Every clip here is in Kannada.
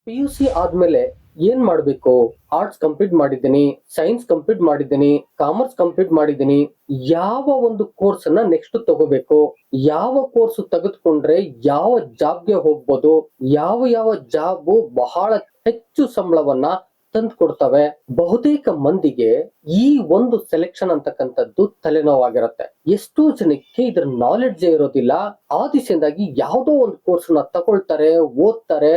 PUC ಆದ್ಮೇಲೆ ಏನ್ ಮಾಡ್ಬೇಕು? ಆರ್ಟ್ಸ್ ಕಂಪ್ಲೀಟ್ ಮಾಡಿದ್ದೀನಿ, ಸೈನ್ಸ್ ಕಂಪ್ಲೀಟ್ ಮಾಡಿದ್ದೀನಿ, ಕಾಮರ್ಸ್ ಕಂಪ್ಲೀಟ್ ಮಾಡಿದ್ದೀನಿ. ಯಾವ ಒಂದು ಕೋರ್ಸ್ ಅನ್ನ ನೆಕ್ಸ್ಟ್ ತಗೋಬೇಕು? ಯಾವ ಕೋರ್ಸ್ ತೆಗೆದುಕೊಂಡ್ರೆ ಯಾವ ಜಾಬ್ಗೆ ಹೋಗ್ಬೋದು? ಯಾವ ಜಾಬ್ ಬಹಳ ಹೆಚ್ಚು ಸಂಬಳವನ್ನ ತಂದು ಕೊಡ್ತವೆ? ಬಹುತೇಕ ಮಂದಿಗೆ ಈ ಒಂದು ಸೆಲೆಕ್ಷನ್ ಅಂತಕ್ಕಂಥದ್ದು ತಲೆನೋವಾಗಿರುತ್ತೆ. ಎಷ್ಟೋ ಜನಕ್ಕೆ ಇದ್ರ ನಾಲೆಡ್ಜ್ ಇರೋದಿಲ್ಲ. ಆ ದಿಶೆಯಿಂದಾಗಿ ಯಾವುದೋ ಒಂದು ಕೋರ್ಸ್ ನ ತಗೊಳ್ತಾರೆ, ಓದ್ತಾರೆ.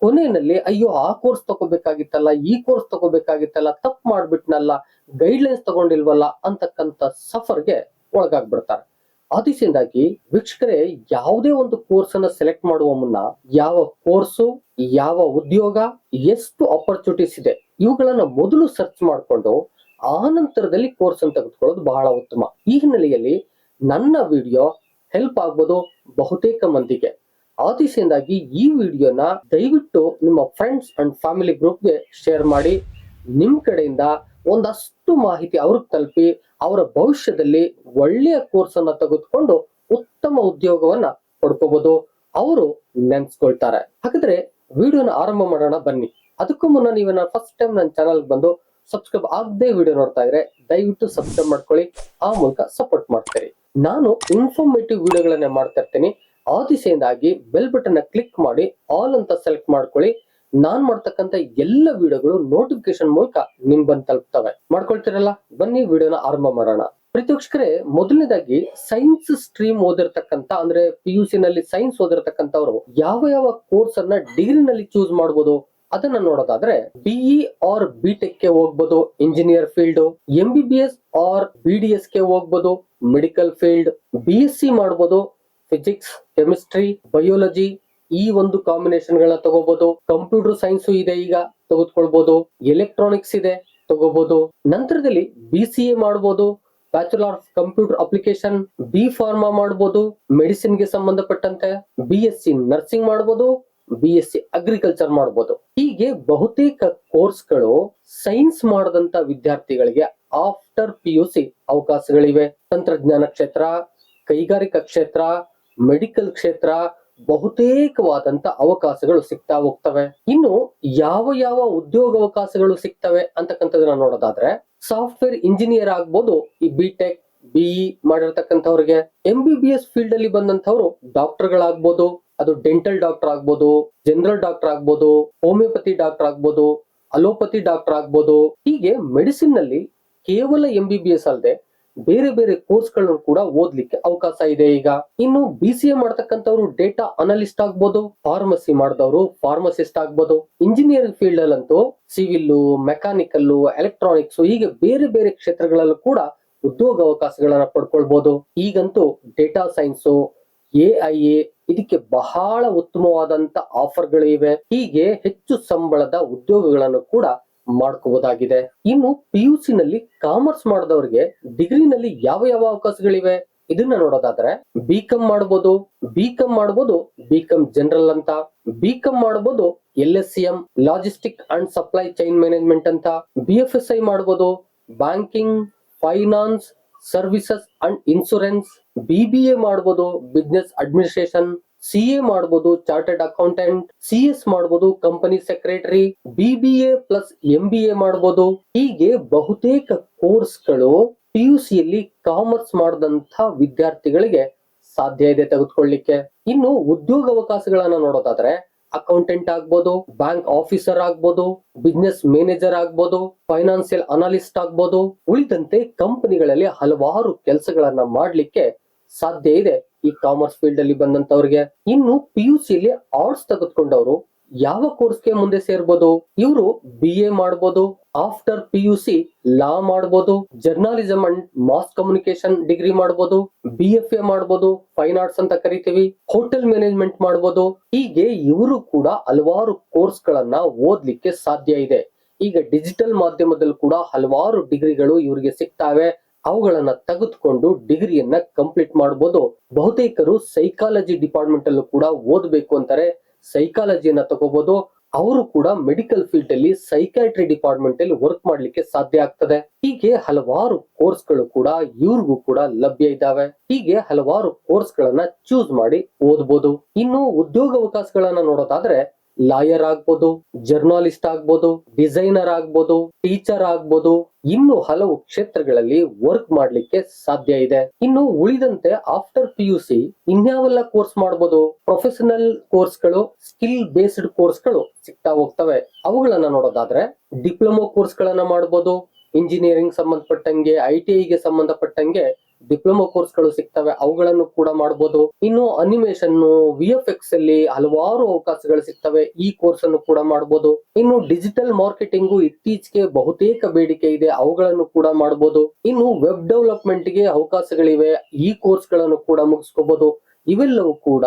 ಕೊನೆಯಲ್ಲಿ ಅಯ್ಯೋ ಆ ಕೋರ್ಸ್ ತಗೋಬೇಕಾಗಿತ್ತಲ್ಲ, ಈ ಕೋರ್ಸ್ ತಗೋಬೇಕಾಗಿತ್ತಲ್ಲ, ತಪ್ಪು ಮಾಡ್ಬಿಟ್ನಲ್ಲ, ಗೈಡ್ಲೈನ್ಸ್ ತಗೊಂಡಿಲ್ವಲ್ಲ ಅಂತಕ್ಕಂಥ ಸಫರ್ಗೆ ಒಳಗಾಗ್ಬಿಡ್ತಾರೆ. ಆ ದಿಶೆಯಿಂದಾಗಿ ವೀಕ್ಷಕರೇ, ಯಾವುದೇ ಒಂದು ಕೋರ್ಸ್ ಅನ್ನ ಸೆಲೆಕ್ಟ್ ಮಾಡುವ ಮುನ್ನ ಯಾವ ಕೋರ್ಸು, ಯಾವ ಉದ್ಯೋಗ, ಎಷ್ಟು ಆಪರ್ಚುನಿಟೀಸ್ ಇದೆ ಇವುಗಳನ್ನ ಮೊದಲು ಸರ್ಚ್ ಮಾಡಿಕೊಂಡು ಆ ನಂತರದಲ್ಲಿ ಕೋರ್ಸ್ ಅನ್ನು ತೆಗೆದುಕೊಳ್ಳೋದು ಬಹಳ ಉತ್ತಮ. ಈ ಹಿನ್ನೆಲೆಯಲ್ಲಿ ನನ್ನ ವಿಡಿಯೋ ಹೆಲ್ಪ್ ಆಗ್ಬೋದು ಬಹುತೇಕ ಮಂದಿಗೆ. ಆ ದಿಶೆಯಿಂದಾಗಿ ಈ ವಿಡಿಯೋನ ದಯವಿಟ್ಟು ನಿಮ್ಮ ಫ್ರೆಂಡ್ಸ್ ಅಂಡ್ ಫ್ಯಾಮಿಲಿ ಗ್ರೂಪ್ಗೆ ಶೇರ್ ಮಾಡಿ. ನಿಮ್ ಕಡೆಯಿಂದ ಒಂದಷ್ಟು ಮಾಹಿತಿ ಅವ್ರಿಗೆ ತಲುಪಿ ಅವರ ಭವಿಷ್ಯದಲ್ಲಿ ಒಳ್ಳೆಯ ಕೋರ್ಸ್ ಅನ್ನ ತೆಗೆದುಕೊಂಡು ಉತ್ತಮ ಉದ್ಯೋಗವನ್ನ ಪಡ್ಕೋಬಹುದು, ಅವರು ನೆನ್ಸ್ಕೊಳ್ತಾರೆ. ಹಾಗಾದ್ರೆ ವಿಡಿಯೋನ ಆರಂಭ ಮಾಡೋಣ ಬನ್ನಿ. ಅದಕ್ಕೂ ಮುನ್ನ ನೀವೇನ ಫಸ್ಟ್ ಟೈಮ್ ನನ್ನ ಚಾನಲ್ ಬಂದು ಸಬ್ಸ್ಕ್ರೈಬ್ ಆಗದೆ ವಿಡಿಯೋ ನೋಡ್ತಾ ಇದ್ರೆ ದಯವಿಟ್ಟು ಸಬ್ಸ್ಕ್ರೈಬ್ ಮಾಡ್ಕೊಳ್ಳಿ, ಆ ಮೂಲಕ ಸಪೋರ್ಟ್ ಮಾಡ್ತೀರಿ. ನಾನು ಇನ್ಫಾರ್ಮೇಟಿವ್ ವಿಡಿಯೋಗಳನ್ನ ಮಾಡ್ತಾ ಇರ್ತೀನಿ. ಆ ದಿಶೆಯಿಂದಾಗಿ ಬೆಲ್ ಬಟನ್ ಕ್ಲಿಕ್ ಮಾಡಿ ಆಲ್ ಅಂತ ಸೆಲೆಕ್ಟ್ ಮಾಡ್ಕೊಳ್ಳಿ. ನಾನ್ ಮಾಡ್ತಕ್ಕಂಥ ಎಲ್ಲ ವಿಡಿಯೋಗಳು ನೋಟಿಫಿಕೇಶನ್ ಮೂಲಕ ನಿಮ್ ಬಂದ್ ತಲುಪ್ತವೆ. ಮಾಡ್ಕೊಳ್ತಿರಲ್ಲ, ಬನ್ನಿ ವಿಡಿಯೋನ ಆರಂಭ ಮಾಡೋಣ. ಪ್ರೀತಿವೀಕ್ಷಕರೇ, ಮೊದಲನೇದಾಗಿ ಸೈನ್ಸ್ ಸ್ಟ್ರೀಮ್ ಓದಿರ್ತಕ್ಕಂಥ ಅಂದ್ರೆ PUC ನಲ್ಲಿ ಸೈನ್ಸ್ ಓದಿರ್ತಕ್ಕಂಥವ್ರು ಯಾವ ಕೋರ್ಸ್ ಅನ್ನ ಡಿಗ್ರಿನಲ್ಲಿ ಚೂಸ್ ಮಾಡಬಹುದು ಅದನ್ನ ನೋಡೋದಾದ್ರೆ BE ಆರ್ BTech ಗೆ ಹೋಗ್ಬೋದು, engineer field, MBBS or BDS ಗೆ ಹೋಗ್ಬೋದು, ಮೆಡಿಕಲ್ ಫೀಲ್ಡ್, BSc ಮಾಡ್ಬೋದು, ಫಿಸಿಕ್ಸ್, ಕೆಮಿಸ್ಟ್ರಿ, ಬಯೋಲಜಿ ಈ ಒಂದು ಕಾಂಬಿನೇಷನ್ ಗಳನ್ನ ತಗೋಬಹುದು. ಕಂಪ್ಯೂಟರ್ ಸೈನ್ಸ್ ಇದೆ, ಈಗ ತೆಗೆದುಕೊಳ್ಬಹುದು. ಎಲೆಕ್ಟ್ರಾನಿಕ್ಸ್ ಇದೆ, ತಗೋಬಹುದು. ನಂತರದಲ್ಲಿ BCA ಮಾಡಬಹುದು, bachelor of computer application, B pharma ಮಾಡಬಹುದು, ಮೆಡಿಸಿನ್ ಗೆ ಸಂಬಂಧಪಟ್ಟಂತೆ, BSc ನರ್ಸಿಂಗ್ ಮಾಡಬಹುದು, BSc ಅಗ್ರಿಕಲ್ಚರ್ ಮಾಡಬಹುದು. ಹೀಗೆ ಬಹುತೇಕ ಕೋರ್ಸ್ಗಳು ಸೈನ್ಸ್ ಮಾಡದಂತ ವಿದ್ಯಾರ್ಥಿಗಳಿಗೆ ಆಫ್ಟರ್ PUC ಅವಕಾಶಗಳಿವೆ. ತಂತ್ರಜ್ಞಾನ ಕ್ಷೇತ್ರ, ಕೈಗಾರಿಕಾ ಕ್ಷೇತ್ರ, ಮೆಡಿಕಲ್ ಕ್ಷೇತ್ರ, ಬಹುತೇಕವಾದಂತ ಅವಕಾಶಗಳು ಸಿಗ್ತಾ ಹೋಗ್ತವೆ. ಇನ್ನು ಯಾವ ಉದ್ಯೋಗ ಅವಕಾಶಗಳು ಸಿಗ್ತವೆ ಅಂತಕ್ಕಂಥದನ್ನ ನೋಡೋದಾದ್ರೆ ಸಾಫ್ಟ್ವೇರ್ ಇಂಜಿನಿಯರ್ ಆಗ್ಬೋದು ಈ BTech BE ಮಾಡಿರ್ತಕ್ಕಂಥವ್ರಿಗೆ. MBBS ಫೀಲ್ಡ್ ಅಲ್ಲಿ ಬಂದಂತವ್ರು ಡಾಕ್ಟರ್ಗಳಾಗ್ಬೋದು, ಅದು ಡೆಂಟಲ್ ಡಾಕ್ಟರ್ ಆಗ್ಬೋದು, ಜನರಲ್ ಡಾಕ್ಟರ್ ಆಗ್ಬೋದು, ಹೋಮಿಯೋಪತಿ ಡಾಕ್ಟರ್ ಆಗ್ಬೋದು, ಅಲೋಪತಿ ಡಾಕ್ಟರ್ ಆಗ್ಬೋದು. ಹೀಗೆ ಮೆಡಿಸಿನ್ ನಲ್ಲಿ ಕೇವಲ MBBS ಅಲ್ಲದೆ ಬೇರೆ ಕೋರ್ಸ್ಗಳನ್ನು ಕೂಡ ಓದ್ಲಿಕ್ಕೆ ಅವಕಾಶ ಇದೆ ಈಗ. ಇನ್ನು BCA ಮಾಡ್ತಕ್ಕಂಥವ್ರು ಡೇಟಾ ಅನಲಿಸ್ಟ್ ಆಗ್ಬೋದು, ಫಾರ್ಮಸಿ ಮಾಡಿದವರು ಫಾರ್ಮಸಿಸ್ಟ್ ಆಗ್ಬೋದು. ಇಂಜಿನಿಯರಿಂಗ್ ಫೀಲ್ಡ್ ಅಲ್ಲಂತೂ ಸಿವಿಲ್, ಮೆಕ್ಯಾನಿಕಲ್, ಎಲೆಕ್ಟ್ರಾನಿಕ್ಸ್ ಹೀಗೆ ಬೇರೆ ಕ್ಷೇತ್ರಗಳಲ್ಲೂ ಕೂಡ ಉದ್ಯೋಗ ಅವಕಾಶಗಳನ್ನ ಪಡ್ಕೊಳ್ಬಹುದು. ಈಗಂತೂ ಡೇಟಾ ಸೈನ್ಸ್, AI ಇದಕ್ಕೆ ಬಹಳ ಉತ್ತಮವಾದಂತ ಆಫರ್ಗಳಿವೆ. ಹೀಗೆ ಹೆಚ್ಚು ಸಂಬಳದ ಉದ್ಯೋಗಗಳನ್ನು ಕೂಡ ಮಾಡ್ಕೋಬಹುದಾಗಿದೆ. ಇನ್ನು PUC ನಲ್ಲಿ ಕಾಮರ್ಸ್ ಮಾಡಿದವರಿಗೆ ಡಿಗ್ರಿನಲ್ಲಿ ಯಾವ ಅವಕಾಶಗಳಿವೆ ಇದನ್ನ ನೋಡೋದಾದ್ರೆ BCom ಮಾಡಬಹುದು, BCom ಜನರಲ್ ಅಂತ, BCom ಮಾಡಬಹುದು, LSCM logistic and supply chain management ಅಂತ, BFSI ಮಾಡಬಹುದು, banking, finance, services and insurance, BBA ಮಾಡಬಹುದು, ಬಿಸ್ನೆಸ್ ಅಡ್ಮಿನಿಸ್ಟ್ರೇಷನ್, CA ಮಾಡಬಹುದು, ಚಾರ್ಟರ್ಡ್ ಅಕೌಂಟೆಂಟ್, CS ಮಾಡಬಹುದು, company secretary, BBA plus MBA ಮಾಡಬಹುದು. ಹೀಗೆ ಬಹುತೇಕ ಕೋರ್ಸ್ಗಳು PUC ಯಲ್ಲಿ ಕಾಮರ್ಸ್ ಮಾಡಿದಂತ ವಿದ್ಯಾರ್ಥಿಗಳಿಗೆ ಸಾಧ್ಯ ಇದೆ ತೆಗೆದುಕೊಳ್ಳಿಕ್ಕೆ. ಇನ್ನು ಉದ್ಯೋಗ ಅವಕಾಶಗಳನ್ನ ನೋಡೋದಾದ್ರೆ ಅಕೌಂಟೆಂಟ್ ಆಗ್ಬೋದು, ಬ್ಯಾಂಕ್ ಆಫೀಸರ್ ಆಗ್ಬೋದು, ಬಿಸ್ನೆಸ್ ಮ್ಯಾನೇಜರ್ ಆಗ್ಬೋದು, ಫೈನಾನ್ಸಿಯಲ್ ಅನಾಲಿಸ್ಟ್ ಆಗ್ಬೋದು. ಉಳಿದಂತೆ ಕಂಪನಿಗಳಲ್ಲಿ ಹಲವಾರು ಕೆಲಸಗಳನ್ನ ಮಾಡ್ಲಿಕ್ಕೆ ಸಾಧ್ಯ ಇದೆ ಈ ಕಾಮರ್ಸ್ ಫೀಲ್ಡ್ ಅಲ್ಲಿ ಬಂದಂತವ್ರಿಗೆ. ಇನ್ನು PUC ಯಲ್ಲಿ ಆರ್ಟ್ಸ್ ತೆಗೆದುಕೊಂಡವರು ಯಾವ ಕೋರ್ಸ್ಗೆ ಮುಂದೆ ಸೇರ್ಬೋದು? ಇವರು BA ಮಾಡಬಹುದು, ಆಫ್ಟರ್ PUC ಲಾ ಮಾಡಬಹುದು, journalism and mass communication degree ಮಾಡಬಹುದು, BFA ಮಾಡಬಹುದು, ಫೈನ್ ಆರ್ಟ್ಸ್ ಅಂತ ಕರಿತೀವಿ, ಹೋಟೆಲ್ ಮ್ಯಾನೇಜ್ಮೆಂಟ್ ಮಾಡಬಹುದು. ಹೀಗೆ ಇವರು ಕೂಡ ಹಲವಾರು ಕೋರ್ಸ್ ಗಳನ್ನ ಓದ್ಲಿಕ್ಕೆ ಸಾಧ್ಯ ಇದೆ. ಈಗ ಡಿಜಿಟಲ್ ಮಾಧ್ಯಮದಲ್ಲಿ ಕೂಡ ಹಲವಾರು ಡಿಗ್ರಿಗಳು ಇವರಿಗೆ ಸಿಗ್ತಾವೆ. ಅವುಗಳನ್ನ ತೆಗೆದುಕೊಂಡು ಡಿಗ್ರಿಯನ್ನ ಕಂಪ್ಲೀಟ್ ಮಾಡಬಹುದು. ಬಹುತೇಕರು ಸೈಕಾಲಜಿ ಡಿಪಾರ್ಟ್ಮೆಂಟ್ ಅಲ್ಲೂ ಕೂಡ ಓದಬೇಕು ಅಂತಾರೆ, ಸೈಕಾಲಜಿಯನ್ನ ತಗೋಬಹುದು. ಅವರು ಕೂಡ ಮೆಡಿಕಲ್ ಫೀಲ್ಡ್ ಅಲ್ಲಿ ಸೈಕಾಟ್ರಿ ಡಿಪಾರ್ಟ್ಮೆಂಟ್ ಅಲ್ಲಿ ವರ್ಕ್ ಮಾಡ್ಲಿಕ್ಕೆ ಸಾಧ್ಯ ಆಗ್ತದೆ. ಹೀಗೆ ಹಲವಾರು ಕೋರ್ಸ್ಗಳು ಕೂಡ ಇವ್ರಿಗೂ ಕೂಡ ಲಭ್ಯ ಇದ್ದಾವೆ. ಹೀಗೆ ಹಲವಾರು ಕೋರ್ಸ್ ಗಳನ್ನ ಚೂಸ್ ಮಾಡಿ ಓದಬಹುದು. ಇನ್ನು ಉದ್ಯೋಗ ಅವಕಾಶಗಳನ್ನ ನೋಡೋದಾದ್ರೆ ಲಾಯರ್ ಆಗ್ಬೋದು, ಜರ್ನಲಿಸ್ಟ್ ಆಗ್ಬೋದು, ಡಿಸೈನರ್ ಆಗ್ಬೋದು, ಟೀಚರ್ ಆಗ್ಬೋದು, ಇನ್ನು ಹಲವು ಕ್ಷೇತ್ರಗಳಲ್ಲಿ ವರ್ಕ್ ಮಾಡ್ಲಿಕ್ಕೆ ಸಾಧ್ಯ ಇದೆ. ಇನ್ನು ಉಳಿದಂತೆ ಆಫ್ಟರ್ PUC ಇನ್ಯಾವೆಲ್ಲ ಕೋರ್ಸ್ ಮಾಡ್ಬೋದು? ಪ್ರೊಫೆಷನಲ್ ಕೋರ್ಸ್ಗಳು, ಸ್ಕಿಲ್ ಬೇಸ್ಡ್ ಕೋರ್ಸ್ಗಳು ಸಿಗ್ತಾ ಹೋಗ್ತವೆ. ಅವುಗಳನ್ನ ನೋಡೋದಾದ್ರೆ ಡಿಪ್ಲೊಮೊ ಕೋರ್ಸ್ ಗಳನ್ನ ಮಾಡ್ಬೋದು. ಇಂಜಿನಿಯರಿಂಗ್ ಸಂಬಂಧಪಟ್ಟಂಗೆ, ITI ಗೆ ಸಂಬಂಧಪಟ್ಟಂಗೆ ಡಿಪ್ಲೊಮಾ ಕೋರ್ಸ್ಗಳು ಸಿಗ್ತವೆ, ಅವುಗಳನ್ನು ಕೂಡ ಮಾಡಬಹುದು. ಇನ್ನು ಅನಿಮೇಷನ್, VFX ಅಲ್ಲಿ ಹಲವಾರು ಅವಕಾಶಗಳು ಸಿಗ್ತವೆ, ಈ ಕೋರ್ಸ್ ಅನ್ನು ಕೂಡ ಮಾಡಬಹುದು. ಇನ್ನು ಡಿಜಿಟಲ್ ಮಾರ್ಕೆಟಿಂಗು ಇತ್ತೀಚೆಗೆ ಬಹುತೇಕ ಬೇಡಿಕೆ ಇದೆ, ಅವುಗಳನ್ನು ಕೂಡ ಮಾಡಬಹುದು. ಇನ್ನು ವೆಬ್ ಡೆವಲಪ್ಮೆಂಟ್ ಗೆ ಅವಕಾಶಗಳಿವೆ, ಈ ಕೋರ್ಸ್ ಗಳನ್ನು ಕೂಡ ಮುಗಿಸ್ಕೋಬಹುದು. ಇವೆಲ್ಲವೂ ಕೂಡ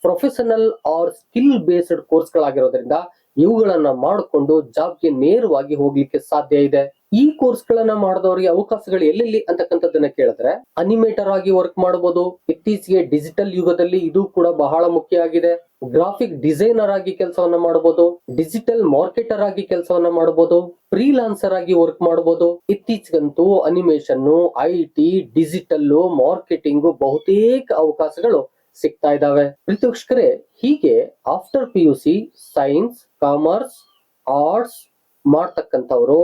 professional or skill based course ಗಳಾಗಿರೋದ್ರಿಂದ ಇವುಗಳನ್ನ ಮಾಡಿಕೊಂಡು ಜಾಬ್ಗೆ ನೇರವಾಗಿ ಹೋಗ್ಲಿಕ್ಕೆ ಸಾಧ್ಯ ಇದೆ. ಈ ಕೋರ್ಸ್ ಗಳನ್ನ ಮಾಡಿದವರಿಗೆ ಅವಕಾಶಗಳು ಎಲ್ಲೆಲ್ಲಿ ಅಂತಕ್ಕಂಥದ್ದನ್ನ ಕೇಳಿದ್ರೆ, ಅನಿಮೇಟರ್ ಆಗಿ ವರ್ಕ್ ಮಾಡಬಹುದು. ಇತ್ತೀಚೆಗೆ ಡಿಜಿಟಲ್ ಯುಗದಲ್ಲಿ ಇದು ಕೂಡ ಬಹಳ ಮುಖ್ಯ ಆಗಿದೆ. ಗ್ರಾಫಿಕ್ ಡಿಸೈನರ್ ಆಗಿ ಕೆಲಸವನ್ನ ಮಾಡಬಹುದು, ಡಿಜಿಟಲ್ ಮಾರ್ಕೆಟರ್ ಆಗಿ ಕೆಲಸವನ್ನ ಮಾಡಬಹುದು, ಫ್ರೀಲಾನ್ಸರ್ ಆಗಿ ವರ್ಕ್ ಮಾಡಬಹುದು. ಇತ್ತೀಚೆಗಂತೂ ಅನಿಮೇಷನ್, IT, ಡಿಜಿಟಲ್ ಮಾರ್ಕೆಟಿಂಗ್ ಬಹುತೇಕ ಅವಕಾಶಗಳು ಸಿಗ್ತಾ ಇದಾವೆ. ಪ್ರೀತಿವೀಕ್ಷಕರೇ, ಹೀಗೆ after PUC science, commerce, arts ಮಾಡ್ತಕ್ಕಂಥವ್ರು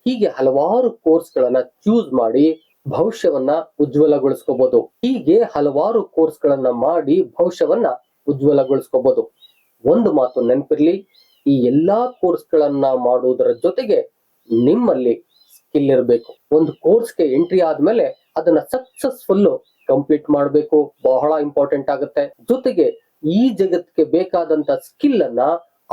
ಹೀಗೆ ಹಲವಾರು ಕೋರ್ಸ್ ಗಳನ್ನ ಚೂಸ್ ಮಾಡಿ ಭವಿಷ್ಯವನ್ನ ಉಜ್ವಲಗೊಳಿಸ್ಕೋಬಹುದು. ಹೀಗೆ ಹಲವಾರು ಕೋರ್ಸ್ ಗಳನ್ನ ಮಾಡಿ ಭವಿಷ್ಯವನ್ನ ಉಜ್ವಲಗೊಳಿಸ್ಕೋಬಹುದು. ಒಂದು ಮಾತು ನೆನಪಿರ್ಲಿ, ಈ ಎಲ್ಲಾ ಕೋರ್ಸ್ ಗಳನ್ನ ಮಾಡುವುದರ ಜೊತೆಗೆ ನಿಮ್ಮಲ್ಲಿ ಸ್ಕಿಲ್ ಇರಬೇಕು. ಒಂದು ಕೋರ್ಸ್ಗೆ ಎಂಟ್ರಿ ಆದ್ಮೇಲೆ ಅದನ್ನ ಸಕ್ಸಸ್ಫುಲ್ ಕಂಪ್ಲೀಟ್ ಮಾಡಬೇಕು, ಬಹಳ ಇಂಪಾರ್ಟೆಂಟ್ ಆಗುತ್ತೆ. ಜೊತೆಗೆ ಈ ಜಗತ್ತಿಗೆ ಬೇಕಾದಂತ ಸ್ಕಿಲ್ ಅನ್ನ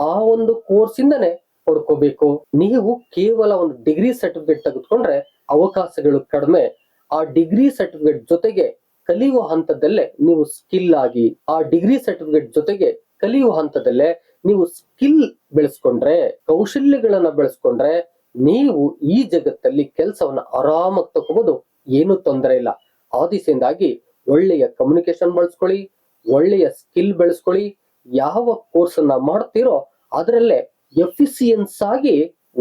ಆ ಒಂದು ಕೋರ್ಸ್ ಇಂದನೇ ಪಡ್ಕೋಬೇಕು. ನೀವು ಕೇವಲ ಒಂದು ಡಿಗ್ರಿ ಸರ್ಟಿಫಿಕೇಟ್ ತೆಗೆದುಕೊಂಡ್ರೆ ಅವಕಾಶಗಳು ಕಡಿಮೆ. ಆ ಡಿಗ್ರಿ ಸರ್ಟಿಫಿಕೇಟ್ ಜೊತೆಗೆ ಕಲಿಯುವ ಹಂತದಲ್ಲೇ ನೀವು ಸ್ಕಿಲ್ ಆಗಿ, ಆ ಡಿಗ್ರಿ ಸರ್ಟಿಫಿಕೇಟ್ ಜೊತೆಗೆ ಕಲಿಯುವ ಹಂತದಲ್ಲೇ ನೀವು ಸ್ಕಿಲ್ ಬೆಳೆಸ್ಕೊಂಡ್ರೆ, ಕೌಶಲ್ಯಗಳನ್ನ ಬೆಳೆಸ್ಕೊಂಡ್ರೆ ನೀವು ಈ ಜಗತ್ತಲ್ಲಿ ಕೆಲಸವನ್ನ ಆರಾಮಾಗಿ ತಗೋಬಹುದು, ಏನು ತೊಂದರೆ ಇಲ್ಲ. ಆ ದಿಸೆಯಿಂದಾಗಿ ಒಳ್ಳೆಯ ಕಮ್ಯುನಿಕೇಶನ್ ಬಳಸ್ಕೊಳ್ಳಿ, ಒಳ್ಳೆಯ ಸ್ಕಿಲ್ ಬೆಳೆಸ್ಕೊಳ್ಳಿ. ಯಾವ ಕೋರ್ಸ್ ಅನ್ನ ಮಾಡ್ತೀರೋ ಅದರಲ್ಲೇ ಎಫಿಸಿಯನ್ಸ್ ಆಗಿ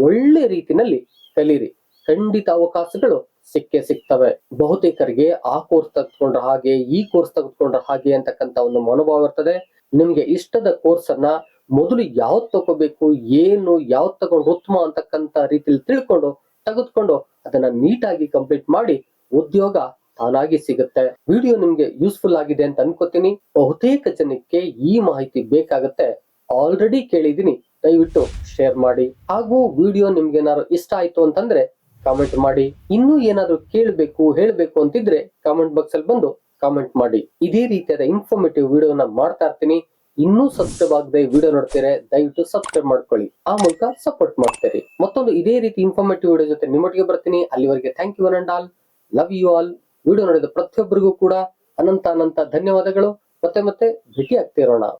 ಒಳ್ಳೆ ರೀತಿನಲ್ಲಿ ಕಲೀರಿ, ಖಂಡಿತ ಅವಕಾಶಗಳು ಸಿಕ್ಕೇ ಸಿಗ್ತವೆ. ಬಹುತೇಕರಿಗೆ ಆ ಕೋರ್ಸ್ ತೆಗೆದುಕೊಂಡ್ರ ಹಾಗೆ, ಈ ಕೋರ್ಸ್ ತೆಗೆದುಕೊಂಡ್ರ ಹಾಗೆ ಅಂತಕ್ಕಂಥ ಒಂದು ಮನೋಭಾವ ಇರ್ತದೆ. ನಿಮ್ಗೆ ಇಷ್ಟದ ಕೋರ್ಸ್ ಅನ್ನ ಮೊದಲು ಯಾವ್ದು ತಗೋಬೇಕು, ಏನು ಯಾವ್ದು ತಗೊಂಡು ಉತ್ತಮ ಅಂತಕ್ಕಂಥ ರೀತಿಯಲ್ಲಿ ತಿಳ್ಕೊಂಡು ತೆಗೆದುಕೊಂಡು ಅದನ್ನ ನೀಟಾಗಿ ಕಂಪ್ಲೀಟ್ ಮಾಡಿ ಉದ್ಯೋಗ ತಾನಾಗಿ ಸಿಗುತ್ತೆ. ವಿಡಿಯೋ ನಿಮ್ಗೆ ಯೂಸ್ಫುಲ್ ಆಗಿದೆ ಅಂತ ಅನ್ಕೋತೀನಿ. ಬಹುತೇಕ ಜನಕ್ಕೆ ಈ ಮಾಹಿತಿ ಬೇಕಾಗುತ್ತೆ, ಆಲ್ರೆಡಿ ಕೇಳಿದೀನಿ, ದಯವಿಟ್ಟು ಶೇರ್ ಮಾಡಿ. ಹಾಗೂ ವಿಡಿಯೋ ನಿಮ್ಗೆ ಏನಾದ್ರು ಇಷ್ಟ ಆಯ್ತು ಅಂತಂದ್ರೆ ಕಾಮೆಂಟ್ ಮಾಡಿ. ಇನ್ನೂ ಏನಾದ್ರು ಕೇಳಬೇಕು, ಹೇಳ್ಬೇಕು ಅಂತಿದ್ರೆ ಕಾಮೆಂಟ್ ಬಾಕ್ಸ್ ಅಲ್ಲಿ ಬಂದು ಕಾಮೆಂಟ್ ಮಾಡಿ. ಇದೇ ರೀತಿಯಾದ ಇನ್ಫಾರ್ಮೇಟಿವ್ ವಿಡಿಯೋನ ಮಾಡ್ತಾ ಇರ್ತೀನಿ. ಇನ್ನೂ ಸಬ್ಸ್ಕ್ರೈಬ್ ಆಗದೆ ವಿಡಿಯೋ ನೋಡ್ತೀರಾ, ದಯವಿಟ್ಟು ಸಬ್ಸ್ಕ್ರೈಬ್ ಮಾಡ್ಕೊಳ್ಳಿ, ಆ ಮೂಲಕ ಸಪೋರ್ಟ್ ಮಾಡ್ತೀರಿ. ಮತ್ತೊಂದು ಇದೇ ರೀತಿ ಇನ್ಫಾರ್ಮೇಟಿವ್ ವಿಡಿಯೋ ಜೊತೆ ನಿಮ್ಮೊಟ್ಟಿಗೆ ಬರ್ತೀನಿ. ಅಲ್ಲಿವರೆಗೆ thank you one and all, love you all. Video ನೋಡಿದ ಪ್ರತಿಯೊಬ್ಬರಿಗೂ ಕೂಡ ಅನಂತ ಧನ್ಯವಾದಗಳು. ಮತ್ತೆ ಭೇಟಿ ಆಗ್ತಿರೋಣ.